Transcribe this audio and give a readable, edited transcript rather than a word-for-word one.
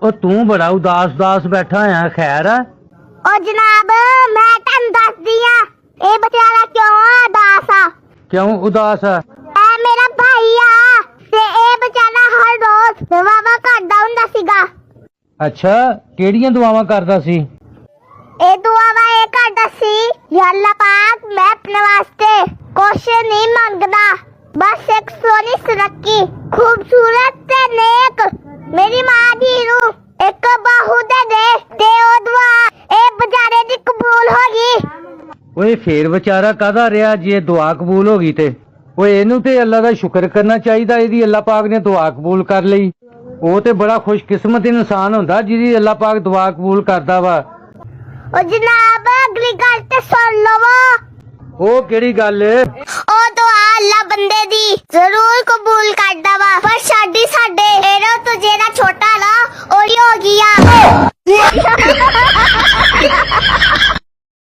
ਉਹ ਤੂੰ ਬੜਾ ਉਦਾਸ बैठा है खैर है? ओ जनाब मैं तुहानू दसदी आ ए बेचारा क्यों उदास आ। क्यों उदास है? ए मेरा भाई आ ते ए बेचारा हर रोज दुआवां करदा हुंदा सीगा। अच्छा केड़ियां दुआवां करदा सी? ए दुआवां ए करदा सी या अल्लाह पाक मैं अपने वास्ते कुछ नहीं मंगदा, बस एक सोनी सुनक्की खूबसूरत ते नेक मेरी मां दी रूह एक बाहू दे ते ओ दुआ ए बेचारे दी कबूल हो गई। ओए फिर बेचारा कादा रहा जे दुआ कबूल हो गई ते ओए इनू ते अल्लाह दा शुक्र करना चाहिदा, इहदी अल्लाह पाक ने दुआ कबूल कर लई। ओ ते बड़ा खुशकिस्मत इंसान हुंदा जिहदी अल्लाह पाक दुआ कबूल करदा वा। ओ जनाब अगली गल ते सुन लवो। ओ केड़ी गल? ओ दुआ अल्लाह बंदे दी जरूर कबूल करदा वा, पर साडी साडे एरा तो जेड़ा छोटा ना ओरी हो गया।